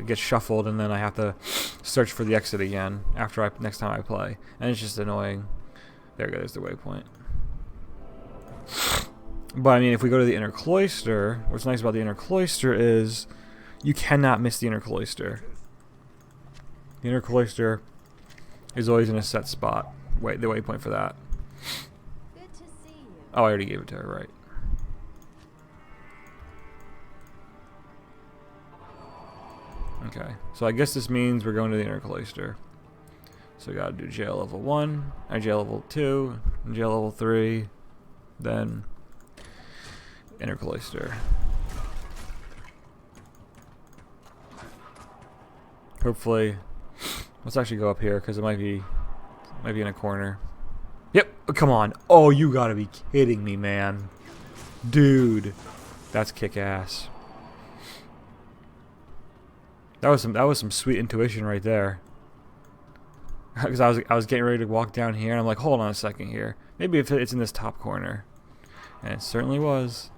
gets shuffled, and then I have to search for the exit again after next time I play, and it's just annoying. There goes the waypoint. But I mean, if we go to the inner cloister, what's nice about the inner cloister is you cannot miss the inner cloister. The inner cloister is always in a set spot. Wait, the waypoint for that. Good to see you. Oh, I already gave it to her, right? Okay, so I guess this means we're going to the inner cloister. So we gotta do jail level 1, or jail level 2, and jail level 3, then inner cloister. Hopefully, let's actually go up here because it might be in a corner. Yep, come on. Oh, you gotta be kidding me, man. Dude, that's kick-ass. That was some sweet intuition right there. Because I was getting ready to walk down here, and I'm like, hold on a second here. Maybe if it's in this top corner. And it certainly was.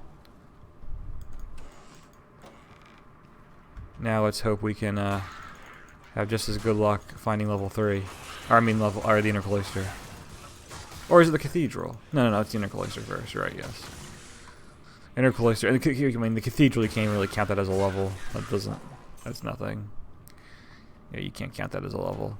Now let's hope we can have just as good luck finding level 3. Or I mean the inner cloister. Or is it the cathedral? No, it's the inner cloister first, right, yes. Inner cloister, and the cathedral, you can't really count that as a level. That's nothing. Yeah, you can't count that as a level.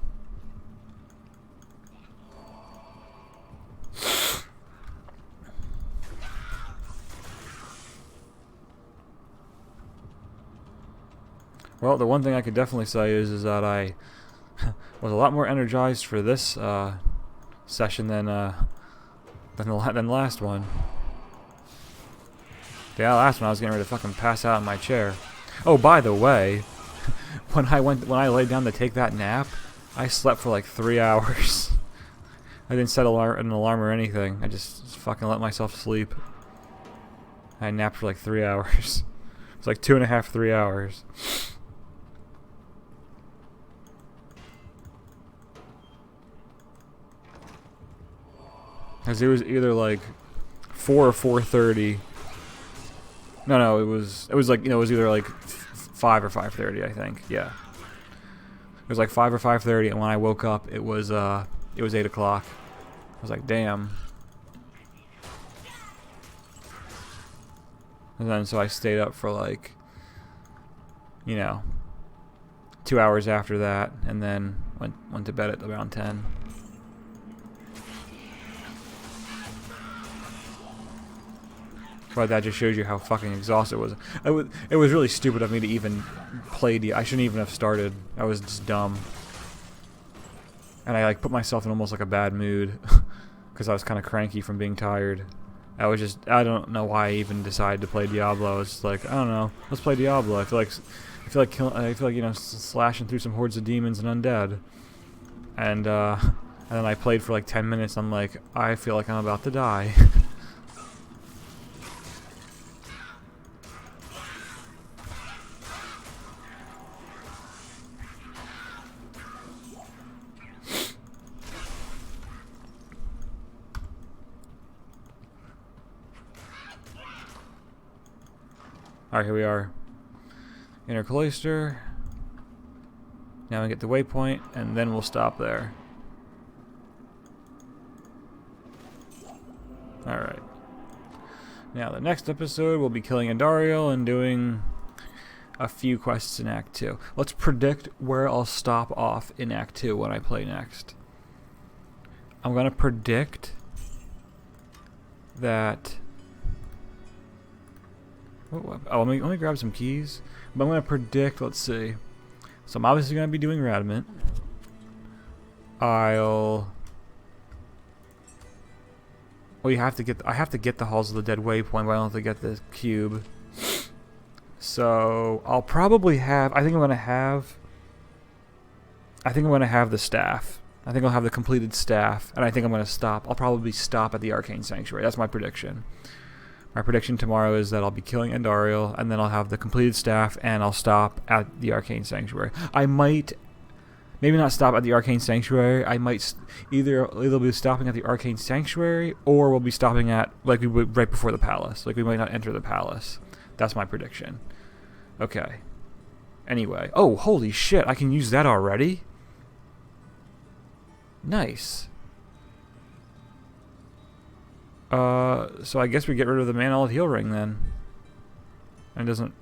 Well, the one thing I could definitely say is that I was a lot more energized for this session than the last one. Yeah, last one I was getting ready to fucking pass out in my chair. Oh, by the way, when I laid down to take that nap, I slept for like 3 hours. I didn't set an alarm or anything. I just fucking let myself sleep. I napped for like 3 hours. It's like 2.5, 3 hours. Because it was either like 4 or 4:30. No, it was like, it was either like 5 or 5:30, I think. Yeah. It was like 5 or 5:30, and when I woke up, it was 8 o'clock. I was like, damn. And then so I stayed up for like, 2 hours after that, and then went to bed at around 10. But that just shows you how fucking exhausted it was. It was really stupid of me to even play I shouldn't even have started. I was just dumb. And I like put myself in almost like a bad mood. Because I was kind of cranky from being tired. I don't know why I even decided to play Diablo. It's like, I don't know, let's play Diablo. I feel like slashing through some hordes of demons and undead. And then I played for like 10 minutes. I'm like, I feel like I'm about to die. Alright, here we are. Inner cloister. Now we get the waypoint, and then we'll stop there. Alright. Now the next episode we'll be killing Andariel and doing a few quests in Act 2. Let's predict where I'll stop off in Act 2 when I play next. I'm gonna predict that... Oh, let me grab some keys. But I'm going to predict, let's see. So I'm obviously going to be doing Radament. Well, I have to get the Halls of the Dead waypoint, but I don't have to get the cube. So I'll probably have, I think I'm going to have the staff. I think I'll have the completed staff, and I think I'm going to stop. I'll probably stop at the Arcane Sanctuary. That's my prediction. My prediction tomorrow is that I'll be killing Andariel, and then I'll have the completed staff, and I'll stop at the Arcane Sanctuary. I might, maybe not stop at the Arcane Sanctuary. I might either be stopping at the Arcane Sanctuary, or we'll be stopping at, like we would right before the palace. Like we might not enter the palace. That's my prediction. Okay. Anyway. Oh, holy shit. I can use that already? Nice. So I guess we get rid of the Mana Heal Ring then. And it doesn't...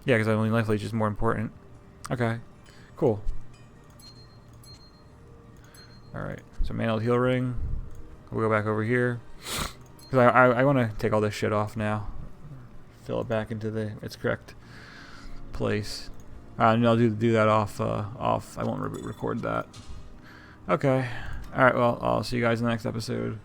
Yeah, because only Life Leech is more important. Okay. Cool. Alright. So Mana Heal Ring. We'll go back over here. Because I want to take all this shit off now. Fill it back into its correct place. And I'll do that off. I won't record that. Okay. Alright, well, I'll see you guys in the next episode.